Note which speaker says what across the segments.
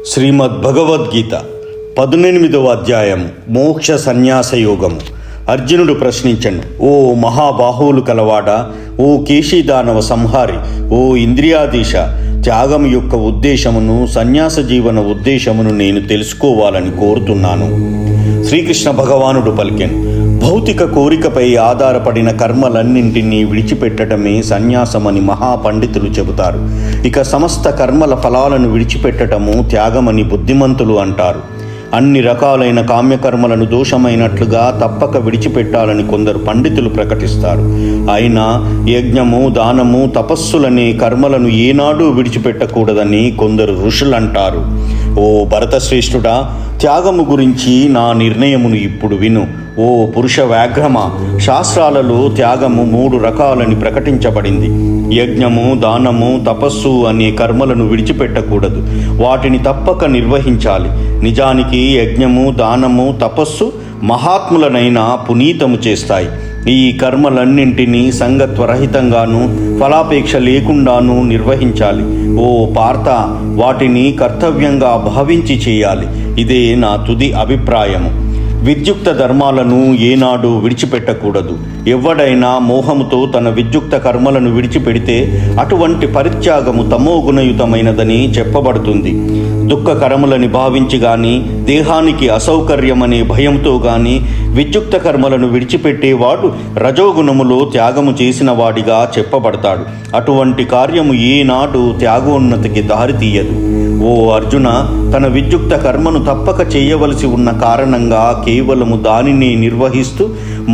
Speaker 1: శ్రీమద్ భగవద్గీత 18వ అధ్యాయం మోక్ష సన్యాస యోగము. అర్జునుడు ప్రశ్నించను: ఓ మహాబాహువులు కలవాడా, ఓ కేశీదానవ సంహారి, ఓ ఇంద్రియాధీశ, త్యాగం యొక్క ఉద్దేశమును, సన్యాస జీవన ఉద్దేశమును నేను తెలుసుకోవాలని కోరుతున్నాను. శ్రీకృష్ణ భగవానుడు పలికెను: భౌతిక కోరికపై ఆధారపడిన కర్మలన్నింటినీ విడిచిపెట్టడమే సన్యాసమని మహాపండితులు చెబుతారు. ఇక సమస్త కర్మల ఫలాలను విడిచిపెట్టడము త్యాగమని బుద్ధిమంతులు అంటారు. అన్ని రకాలైన కామ్యకర్మలను దోషమైనట్లుగా తప్పక విడిచిపెట్టాలని కొందరు పండితులు ప్రకటిస్తారు. అయినా యజ్ఞము, దానము, తపస్సులనే కర్మలను ఏనాడూ విడిచిపెట్టకూడదని కొందరు ఋషులంటారు. ఓ భరతశ్రేష్ఠుడా, త్యాగము గురించి నా నిర్ణయమును ఇప్పుడు విను. ఓ పురుష వ్యాఘ్రమ, శాస్త్రాలలో త్యాగము 3 రకాలని ప్రకటించబడింది. యజ్ఞము, దానము, తపస్సు అనే కర్మలను విడిచిపెట్టకూడదు. వాటిని తప్పక నిర్వహించాలి. నిజానికి యజ్ఞము, దానము, తపస్సు మహాత్ములనైనా పునీతము చేస్తాయి. ఈ కర్మలన్నింటినీ సంగత్వరహితంగాను, ఫలాపేక్ష లేకుండాను నిర్వహించాలి. ఓ పార్థ, వాటిని కర్తవ్యంగా భావించి చేయాలి. ఇదే నా తుది అభిప్రాయము. విద్యుక్త ధర్మాలను ఏనాడు విడిచిపెట్టకూడదు. ఎవడైనా మోహముతో తన విద్యుక్త కర్మలను విడిచిపెడితే అటువంటి పరిత్యాగము తమోగుణయుతమైనదని చెప్పబడుతుంది. దుఃఖకరములని భావించి గాని, దేహానికి అసౌకర్యమనే భయంతో గాని విద్యుక్త కర్మలను విడిచిపెట్టేవాడు రజోగుణములో త్యాగము చేసిన వాడిగా చెప్పబడతాడు. అటువంటి కార్యము ఏనాడు త్యాగోన్నతికి దారితీయదు. ఓ అర్జున, తన విద్యుక్త కర్మను తప్పక చేయవలసి ఉన్న కారణంగా కేవలము దానిని నిర్వహిస్తూ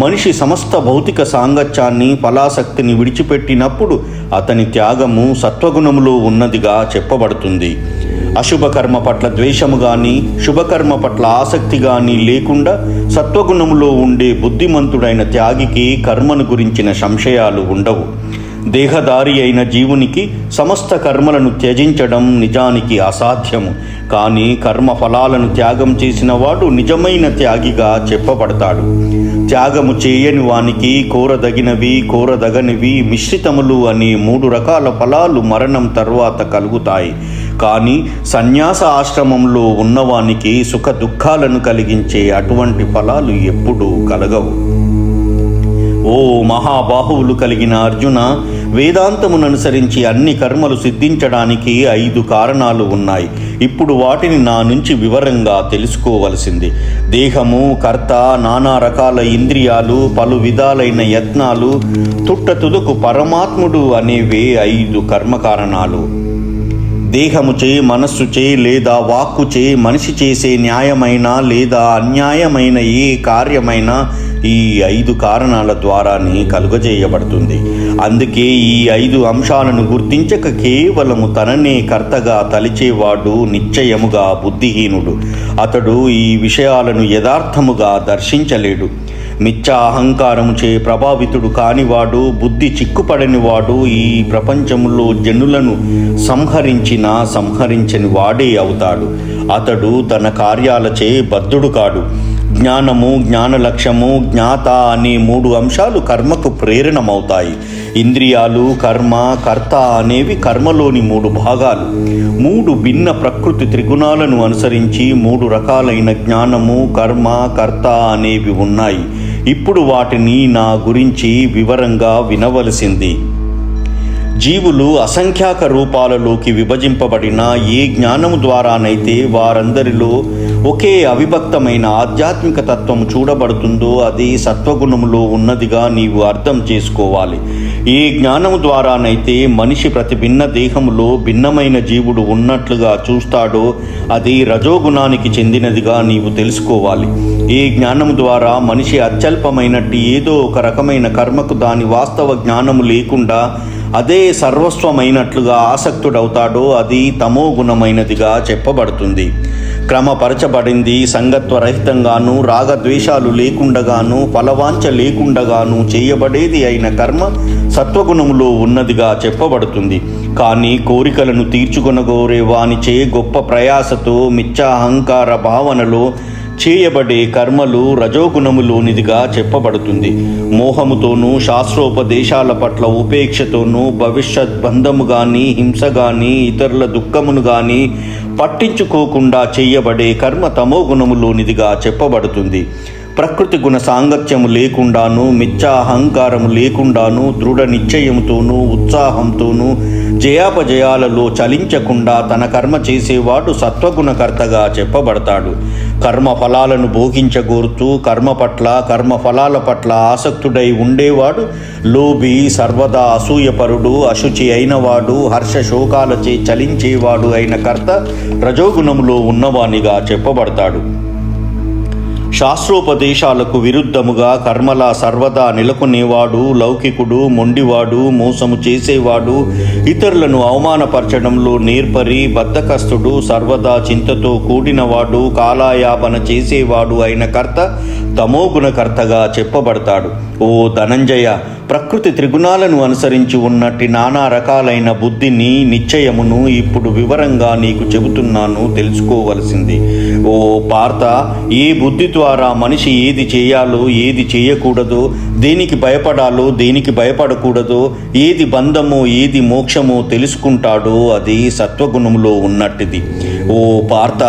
Speaker 1: మనిషి సమస్త భౌతిక సాంగత్యాన్ని, ఫలాసక్తిని విడిచిపెట్టినప్పుడు అతని త్యాగము సత్వగుణములో ఉన్నదిగా చెప్పబడుతుంది. అశుభకర్మ పట్ల ద్వేషము కానీ, శుభకర్మ పట్ల ఆసక్తి కానీ లేకుండా సత్వగుణములో ఉండే బుద్ధిమంతుడైన త్యాగికి కర్మను గురించిన సంశయాలు ఉండవు. దేహదారి అయిన జీవునికి సమస్త కర్మలను త్యజించడం నిజానికి అసాధ్యము. కానీ కర్మ ఫలాలను త్యాగం చేసిన వాడు నిజమైన త్యాగిగా చెప్పబడతాడు. త్యాగము చేయని వానికి కోరదగినవి, కోరదగనివి, మిశ్రితములు అనే 3 రకాల ఫలాలు మరణం తర్వాత కలుగుతాయి. కానీ సన్యాస ఆశ్రమంలో ఉన్నవానికి సుఖ దుఃఖాలను కలిగించే అటువంటి ఫలాలు ఎప్పుడూ కలగవు. ఓ మహాబాహువులు కలిగిన అర్జున, వేదాంతమును అనుసరించి అన్ని కర్మలు సిద్ధించడానికి 5 కారణాలు ఉన్నాయి. ఇప్పుడు వాటిని నా నుంచి వివరంగా తెలుసుకోవలసింది. దేహము, కర్త, నానా రకాల ఇంద్రియాలు, పలు విధాలైన యత్నాలు, తుట్టతుదకు పరమాత్ముడు అనేవే 5 కర్మకారణాలు. దేహముచే, మనస్సుచే లేదా వాక్కుచే మనిషి చేసే న్యాయమైన లేదా అన్యాయమైన ఏ కార్యమైనా ఈ 5 కారణాల ద్వారానే కలుగజేయబడుతుంది. అందుకే ఈ 5 అంశాలను గుర్తించక కేవలము తననే కర్తగా తలిచేవాడు నిశ్చయముగా బుద్ధిహీనుడు. అతడు ఈ విషయాలను యథార్థముగా దర్శించలేడు. మిథ్యా అహంకారముచే ప్రభావితుడు కానివాడు, బుద్ధి చిక్కుపడనివాడు ఈ ప్రపంచములో జనులను సంహరించని వాడే అవుతాడు. అతడు తన కార్యాలచే బద్ధుడు కాడు. జ్ఞానము, జ్ఞాన లక్ష్యము, జ్ఞాత అనే 3 అంశాలు కర్మకు ప్రేరణమవుతాయి. ఇంద్రియాలు, కర్మ, కర్త అనేవి కర్మలోని 3 భాగాలు. 3 భిన్న ప్రకృతి త్రిగుణాలను అనుసరించి 3 రకాలైన జ్ఞానము, కర్మ, కర్త అనేవి ఉన్నాయి. ఇప్పుడు వాటిని నా గురించి వివరంగా వినవలసింది. జీవులు అసంఖ్యాక రూపాలలోకి విభజింపబడిన ఏ జ్ఞానము ద్వారానైతే వారందరిలో ఒకే అవిభక్తమైన ఆధ్యాత్మిక తత్వము చూడబడుతుందో అది సత్వగుణములో ఉన్నదిగా నీవు అర్థం చేసుకోవాలి. ఏ జ్ఞానము ద్వారానైతే మనిషి ప్రతి భిన్న దేహములో భిన్నమైన జీవుడు ఉన్నట్లుగా చూస్తాడో అది రజోగుణానికి చెందినదిగా నీవు తెలుసుకోవాలి. ఏ జ్ఞానము ద్వారా మనిషి అత్యల్పమైనట్టు ఏదో ఒక రకమైన కర్మకు దాని వాస్తవ జ్ఞానము లేకుండా అదే సర్వస్వమైనట్లుగా ఆసక్తుడవుతాడో అది తమో గుణమైనదిగా చెప్పబడుతుంది. క్రమపరచబడింది, సంగత్వరహితంగాను, రాగద్వేషాలు లేకుండగాను, ఫలవాంఛ లేకుండగాను చేయబడేది అయిన కర్మ సత్వగుణములో ఉన్నదిగా చెప్పబడుతుంది. కానీ కోరికలను తీర్చుకొనగోరే వానిచే గొప్ప ప్రయాసతో మిథ్యాహంకార భావనలో చేయబడే కర్మలు రజోగుణములోనిదిగా చెప్పబడుతుంది. మోహముతోనూ శాస్త్రోపదేశాల పట్ల ఉపేక్షతోనూ భవిష్యత్ బంధము గాని హింస గాని ఇతరుల దుఃఖమును గాని పట్టించుకోకుండా చేయబడే కర్మ తమో గుణములోనిదిగా చెప్పబడుతుంది. ప్రకృతి గుణ సాంగత్యము లేకుండాను మిథ్యాహంకారము లేకుండాను దృఢ నిశ్చయముతోనూ ఉత్సాహంతోనూ జయాపజయాలలో చలించకుండా తన కర్మ చేసేవాడు సత్వగుణకర్తగా చెప్పబడతాడు. కర్మ ఫలాలను భోగించగోరుతూ కర్మ ఫలాల పట్ల ఆసక్తుడై ఉండేవాడు లోభి, సర్వదా అసూయపరుడు, అశుచి అయినవాడు, హర్ష శోకాలచే చలించేవాడు అయిన కర్త రజోగుణములో ఉన్నవానిగా చెప్పబడతాడు. శాస్త్రోపదేశాలకు విరుద్ధముగా కర్మలా సర్వదా నెలకొనేవాడు లౌకికుడు, మొండివాడు, మోసము చేసేవాడు, ఇతరులను అవమానపరచడంలో నేర్పరి, బద్ధకస్తుడు, సర్వదా చింతతో కూడినవాడు, కాలాయాపన చేసేవాడు అయిన కర్త తమోగుణకర్తగా చెప్పబడతాడు. ఓ ధనంజయ, ప్రకృతి త్రిగుణాలను అనుసరించి ఉన్నట్టి నానా రకాలైన బుద్ధిని, నిశ్చయమును ఇప్పుడు వివరంగా నీకు చెబుతున్నాను, తెలుసుకోవలసింది. ఓ పార్థ, ఏ బుద్ధి ద్వారా మనిషి ఏది చేయాలో ఏది చేయకూడదో, దేనికి భయపడాలో దేనికి భయపడకూడదో, ఏది బంధమో ఏది మోక్షమో తెలుసుకుంటాడో అది సత్వగుణములో ఉన్నట్టిది. ఓ పార్థ,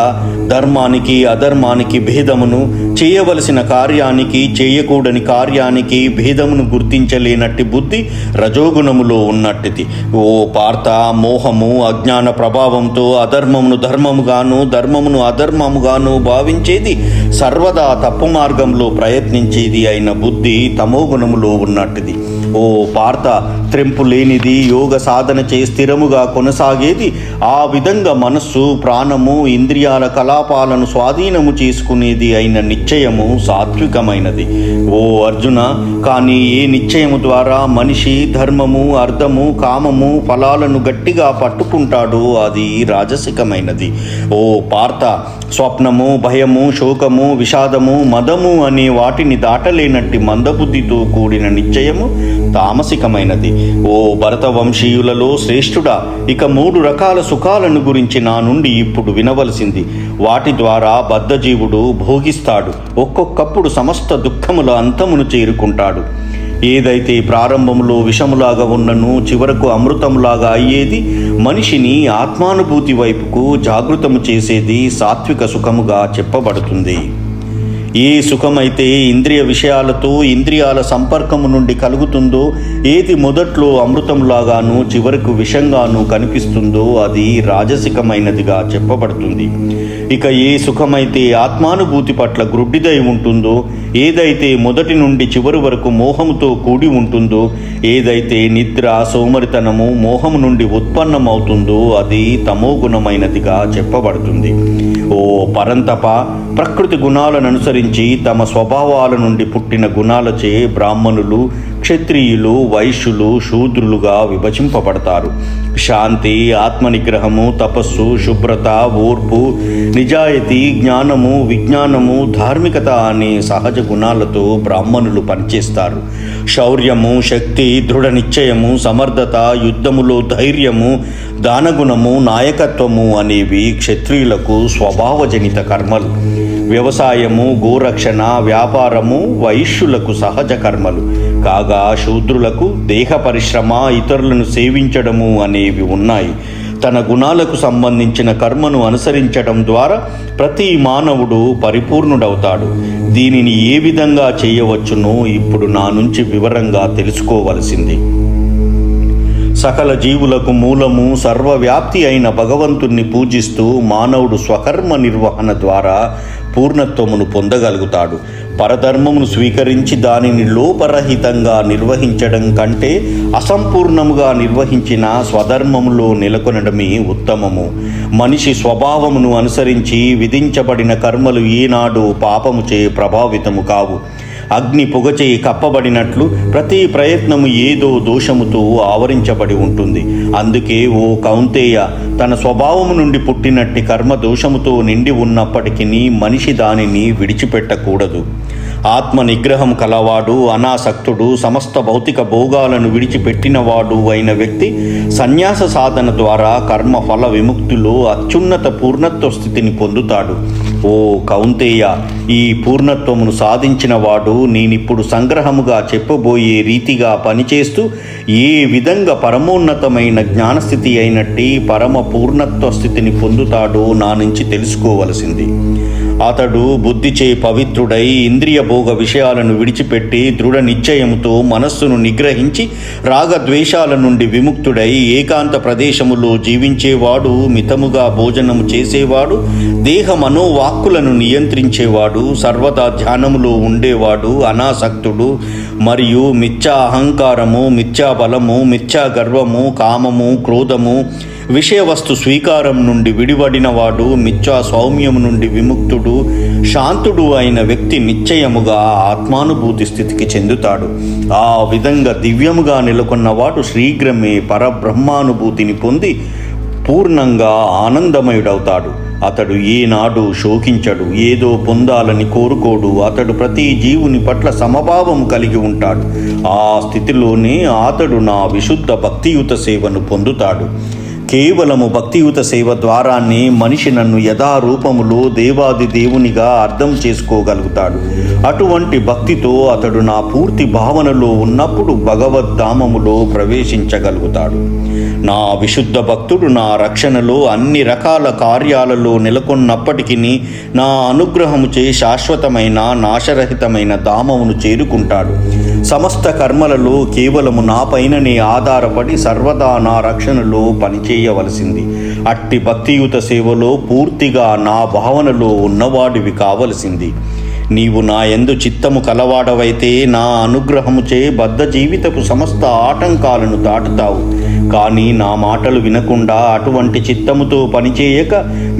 Speaker 1: ధర్మానికి అధర్మానికి భేదమును, చేయవలసిన కార్యానికి చేయకూడని కార్యానికి భేదమును గుర్తించలేనట్టి బుద్ధి రజోగుణములో ఉన్నట్టిది. ఓ పార్థ, మోహము అజ్ఞాన ప్రభావంతో అధర్మమును ధర్మముగాను ధర్మమును అధర్మముగాను భావించేది, సర్వదా తప్పు మార్గంలో ప్రయత్నించేది అయిన బుద్ధి తమోగుణములో ఉన్నట్టిది. ఓ పార్థ, త్రెంపు లేనిది యోగ సాధన చే స్థిరముగా కొనసాగేది, ఆ విధంగా మనస్సు, ప్రాణము, ఇంద్రియాల కలాపాలను స్వాధీనము చేసుకునేది అయిన నిశ్చయము సాత్వికమైనది. ఓ అర్జున, కానీ ఏ నిశ్చయము ద్వారా మనిషి ధర్మము, అర్థము, కామము, ఫలాలను గట్టిగా పట్టుకుంటాడో అది రాజసికమైనది. ఓ పార్థ, స్వప్నము, భయము, శోకము, విషాదము, మదము అనే వాటిని దాటలేనట్టి మందబుద్ధితో కూడిన నిశ్చయము తామసికమైనది. ఓ భరతవంశీయులలో శ్రేష్ఠుడా, ఇక 3 రకాల సుఖాలను గురించి నా నుండి ఇప్పుడు వినవలసింది. వాటి ద్వారా బద్ధజీవుడు భోగిస్తాడు, ఒక్కొక్కప్పుడు సమస్త దుఃఖముల అంతమును చేరుకుంటాడు. ఏదైతే ప్రారంభంలో విషములాగా ఉన్నను చివరకు అమృతములాగా అయ్యేది, మనిషిని ఆత్మానుభూతి వైపుకు జాగృతము చేసేది సాత్విక సుఖముగా చెప్పబడుతుంది. ఏ సుఖమైతే ఇంద్రియ విషయాలతో ఇంద్రియాల సంపర్కము నుండి కలుగుతుందో, ఏది మొదట్లో అమృతంలాగాను చివరకు విషంగాను కనిపిస్తుందో అది రాజసికమైనదిగా చెప్పబడుతుంది. ఇక ఏ సుఖమైతే ఆత్మానుభూతి పట్ల గ్రుడ్డిదై ఉంటుందో, ఏదైతే మొదటి నుండి చివరి వరకు మోహముతో కూడి ఉంటుందో, ఏదైతే నిద్ర, సోమరితనము, మోహము నుండి ఉత్పన్నమవుతుందో అది తమోగుణమైనదిగా చెప్పబడుతుంది. ఓ పరంతప, ప్రకృతి గుణాలను అనుసరించి తమ స్వభావాల నుండి పుట్టిన గుణాలచే బ్రాహ్మణులు, క్షత్రియులు, వైశ్యులు, శూద్రులుగా విభజింపబడతారు. శాంతి, ఆత్మనిగ్రహము, తపస్సు, శుభ్రత, ఓర్పు, నిజాయితీ, జ్ఞానము, విజ్ఞానము, ధార్మికత అనే సహజ గుణాలతో బ్రాహ్మణులు పనిచేస్తారు. శౌర్యము, శక్తి, దృఢ నిశ్చయము, సమర్థత, యుద్ధములో ధైర్యము, దానగుణము, నాయకత్వము అనేవి క్షత్రియులకు స్వభావజనిత కర్మలు. వ్యవసాయము, గోరక్షణ, వ్యాపారము వైశ్యులకు సహజ కర్మలు కాగా, శూద్రులకు దేహ పరిశ్రమ, ఇతరులను సేవించడము అనేవి ఉన్నాయి. తన గుణాలకు సంబంధించిన కర్మను అనుసరించడం ద్వారా ప్రతి మానవుడు పరిపూర్ణుడవుతాడు. దీనిని ఏ విధంగా చేయవచ్చునో ఇప్పుడు నా నుంచి వివరంగా తెలుసుకోవలసింది. సకల జీవులకు మూలము, సర్వవ్యాప్తి అయిన భగవంతుణ్ణి పూజిస్తూ మానవుడు స్వకర్మ నిర్వహణ ద్వారా పూర్ణత్వమును పొందగలుగుతాడు. పరధర్మమును స్వీకరించి దానిని లోపరహితంగా నిర్వహించడం కంటే అసంపూర్ణముగా నిర్వహించిన స్వధర్మములో నెలకొనడమే ఉత్తమము. మనిషి స్వభావమును అనుసరించి విధించబడిన కర్మలు ఏనాడు పాపముచే ప్రభావితము కావు. అగ్ని పొగచే కప్పబడినట్లు ప్రతి ప్రయత్నము ఏదో దోషముతో ఆవరించబడి ఉంటుంది. అందుకే ఓ కౌంతేయ, తన స్వభావము నుండి పుట్టినట్టి కర్మ దోషముతో నిండి ఉన్నప్పటికీ మనిషి దానిని విడిచిపెట్టకూడదు. ఆత్మ నిగ్రహం కలవాడు, అనాసక్తుడు, సమస్త భౌతిక భోగాలను విడిచిపెట్టినవాడు అయిన వ్యక్తి సన్యాస సాధన ద్వారా కర్మ ఫల విముక్తిలో అత్యున్నత పూర్ణత్వ స్థితిని పొందుతాడు. ఓ కౌంతేయ, ఈ పూర్ణత్వమును సాధించిన వాడు నేనిప్పుడు సంగ్రహముగా చెప్పబోయే రీతిగా పనిచేస్తూ ఏ విధంగా పరమోన్నతమైన జ్ఞానస్థితి అయినట్టి పరమ పూర్ణత్వ స్థితిని పొందుతాడో నా నుంచి తెలుసుకోవలసింది. అతడు బుద్ధిచే పవిత్రుడై ఇంద్రియ భోగ విషయాలను విడిచిపెట్టి దృఢ నిశ్చయముతో మనస్సును నిగ్రహించి రాగద్వేషాల నుండి విముక్తుడై ఏకాంత ప్రదేశములో జీవించేవాడు, మితముగా భోజనము చేసేవాడు, దేహ మనోవాక్కులను నియంత్రించేవాడు, సర్వదా ధ్యానములో ఉండేవాడు, అనాసక్తుడు మరియు మిథ్యా అహంకారము, మిథ్యా బలము, మిథ్యా గర్వము, కామము, క్రోధము, విషయవస్తు స్వీకారం నుండి విడివడినవాడు, మిథ్యా సౌమ్యము నుండి విముక్తుడు, శాంతుడు అయిన వ్యక్తి నిశ్చయముగా ఆత్మానుభూతి స్థితికి చెందుతాడు. ఆ విధంగా దివ్యముగా నెలకొన్నవాడు శీఘ్రమే పరబ్రహ్మానుభూతిని పొంది పూర్ణంగా ఆనందమయుడవుతాడు. అతడు ఏనాడు శోకించడు, ఏదో పొందాలని కోరుకోడు. అతడు ప్రతి జీవుని పట్ల సమభావం కలిగి ఉంటాడు. ఆ స్థితిలోనే అతడు నా విశుద్ధ భక్తియుత సేవను పొందుతాడు. కేవలము భక్తియుత సేవ ద్వారానే మనిషి నన్ను యథారూపములో దేవాది దేవునిగా అర్థం చేసుకోగలుగుతాడు. అటువంటి భక్తితో అతడు నా పూర్తి భావనలో ఉన్నప్పుడు భగవద్ధామములో ప్రవేశించగలుగుతాడు. నా విశుద్ధ భక్తుడు నా రక్షణలో అన్ని రకాల కార్యాలలో నెలకొన్నప్పటికీ నా అనుగ్రహముచే శాశ్వతమైన నాశరహితమైన ధామమును చేరుకుంటాడు. సమస్త కర్మలలో కేవలము నా పైననే ఆధారపడి సర్వదా నా రక్షణలో పనిచేయవలసింది. అట్టి భక్తియుత సేవలో పూర్తిగా నా భావనలో ఉన్నవాడివి కావలసింది. నీవు నా యందు చిత్తము కలవాడవైతే నా అనుగ్రహముచే బద్ధ జీవితపు సమస్త ఆటంకాలను దాటుతావు. కానీ నా మాటలు వినకుండా అటువంటి చిత్తముతో పనిచేయక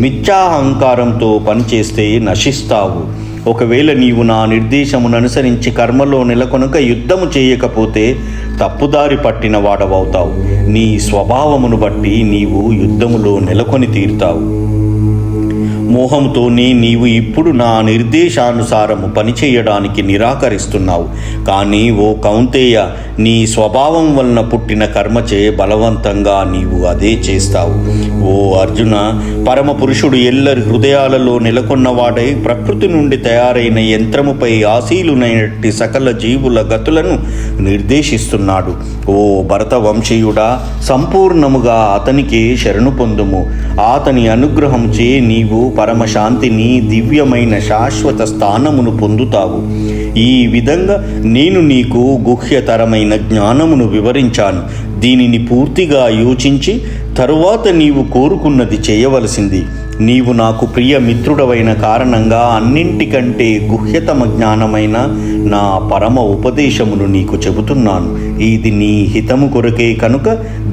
Speaker 1: మిథ్యాహంకారంతో పనిచేస్తే నశిస్తావు. ఒకవేళ నీవు నా నిర్దేశమును అనుసరించి కర్మలో నెలకొనక యుద్ధము చేయకపోతే తప్పుదారి పట్టిన వాడవవుతావు. నీ స్వభావమును బట్టి నీవు యుద్ధములో నెలకొని తీరుతావు. మోహంతోనే నీవు ఇప్పుడు నా నిర్దేశానుసారము పనిచేయడానికి నిరాకరిస్తున్నావు. కానీ ఓ కౌంతేయ, నీ స్వభావం వలన పుట్టిన కర్మచే బలవంతంగా నీవు అదే చేస్తావు. ఓ అర్జున, పరమ పురుషుడు ఎల్లరి హృదయాలలో నెలకొన్నవాడై ప్రకృతి నుండి తయారైన యంత్రముపై ఆశీలునైనట్టి సకల జీవుల గతులను నిర్దేశిస్తున్నాడు. ఓ భరత వంశీయుడా, సంపూర్ణముగా అతనికి శరణు పొందుము. అతని అనుగ్రహంచే నీవు పరమశాంతిని, దివ్యమైన శాశ్వత స్థానమును పొందుతావు. ఈ విధంగా నేను నీకు గుహ్యతరమైన జ్ఞానమును వివరించాను. దీనిని పూర్తిగా యోచించి తరువాత నీవు కోరుకున్నది చేయవలసింది. నీవు నాకు ప్రియ మిత్రుడవైన కారణంగా అన్నింటికంటే గుహ్యతమ జ్ఞానమైన నా పరమ ఉపదేశమును నీకు చెబుతున్నాను. ఇది నీ హితము కొరకే కనుక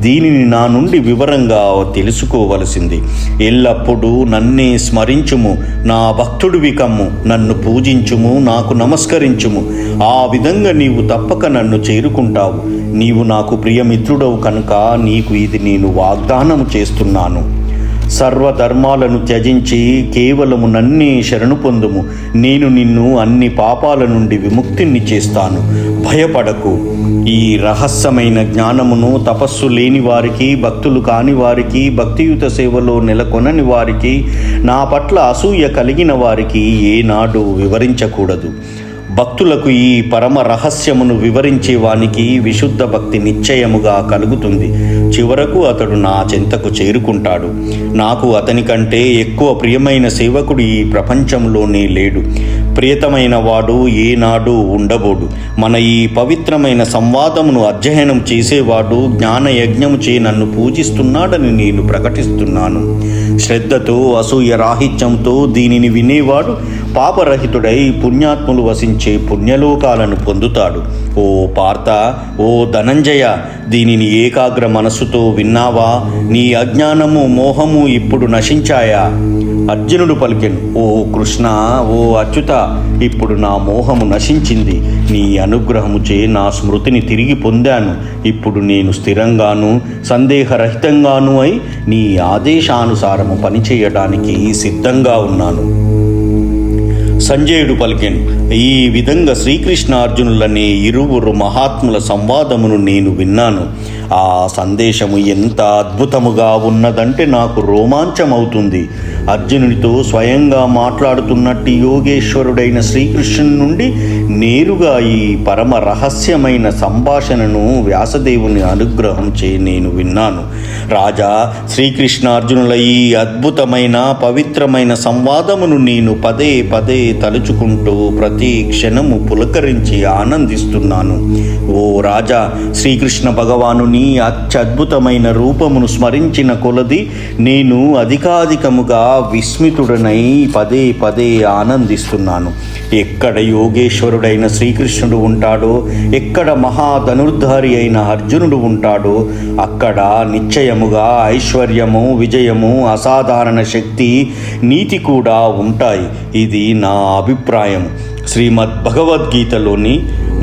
Speaker 1: దీనిని నా నుండి వివరంగా తెలుసుకోవలసింది. ఎల్లప్పుడూ నన్నే స్మరించుము, నా భక్తుడివి కమ్ము, నన్ను పూజించుము, నాకు నమస్కరించుము. ఆ విధంగా నీవు తప్పక నన్ను చేరుకుంటావు. నీవు నాకు ప్రియమిత్రుడవు కనుక నీకు ఇది నేను వాగ్దానము చేస్తున్నాను. సర్వధర్మాలను త్యజించి కేవలము నన్నే శరణు పొందుము. నేను నిన్ను అన్ని పాపాల నుండి విముక్తిని చేస్తాను. భయపడకు. ఈ రహస్యమైన జ్ఞానమును తపస్సు లేని వారికి, భక్తులు కాని వారికి, భక్తియుత సేవలో నెలకొనని వారికి, నా పట్ల అసూయ కలిగిన వారికి ఏనాడు వివరించకూడదు. భక్తులకు ఈ పరమ రహస్యమును వివరించే వానికి విశుద్ధ భక్తి నిశ్చయముగా కలుగుతుంది. చివరకు అతడు నా చెంతకు చేరుకుంటాడు. నాకు అతని కంటే ఎక్కువ ప్రియమైన సేవకుడు ఈ ప్రపంచంలోనే లేడు. ప్రియతమైన వాడు ఏనాడు ఉండబోడు. మన ఈ పవిత్రమైన సంవాదమును అధ్యయనం చేసేవాడు జ్ఞానయజ్ఞముచే నన్ను పూజిస్తున్నాడని నేను ప్రకటిస్తున్నాను. శ్రద్ధతో, అసూయ రాహిత్యంతో దీనిని వినేవాడు పాపరహితుడై పుణ్యాత్ములు వసించే పుణ్యలోకాలను పొందుతాడు. ఓ పార్థ, ఓ ధనంజయ, దీనిని ఏకాగ్ర మనస్సుతో విన్నావా? నీ అజ్ఞానము, మోహము ఇప్పుడు నశించాయా? అర్జునుడు పలికెను, ఓ కృష్ణ, ఓ అచ్యుత, ఇప్పుడు నా మోహము నశించింది. నీ అనుగ్రహముచే నా స్మృతిని తిరిగి పొందాను. ఇప్పుడు నేను స్థిరంగాను సందేహరహితంగాను అయి నీ ఆదేశానుసారము పనిచేయడానికి సిద్ధంగా ఉన్నాను. సంజయుడు పలికెను, ఈ విధంగా శ్రీకృష్ణార్జునులనే ఇరువురు మహాత్ముల సంవాదమును నేను విన్నాను. ఆ సందేశము ఎంత అద్భుతముగా ఉన్నదంటే నాకు రోమాంచమవుతుంది. అర్జునునితో స్వయంగా మాట్లాడుతున్నట్టు యోగేశ్వరుడైన శ్రీకృష్ణుని నుండి నేరుగా ఈ పరమ రహస్యమైన సంభాషణను వ్యాసదేవుని అనుగ్రహంచే నేను విన్నాను. రాజా, శ్రీకృష్ణార్జునుల ఈ అద్భుతమైన పవిత్రమైన సంవాదమును నేను పదే పదే తలుచుకుంటూ ప్రతి క్షణము పులకరించి ఆనందిస్తున్నాను. ఓ రాజా, శ్రీకృష్ణ భగవానుని అత్యద్భుతమైన రూపమును స్మరించిన కొలది నేను అధికాధికముగా విస్మితుడనై పదే పదే ఆనందిస్తున్నాను. ఎక్కడ యోగేశ్వరుడైన శ్రీకృష్ణుడు ఉంటాడో, ఎక్కడ మహాధనుర్ధారి అయిన అర్జునుడు ఉంటాడో అక్కడ నిశ్చయముగా ఐశ్వర్యము, విజయము, అసాధారణ శక్తి, నీతి కూడా ఉంటాయి. ఇది నా అభిప్రాయం. శ్రీమద్ భగవద్గీతలోని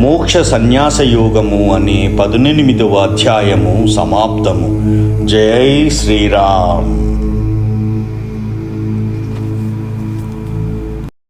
Speaker 1: మోక్ష సన్యాస యోగము అనే 18వ అధ్యాయము సమాప్తము. జై శ్రీరామ్.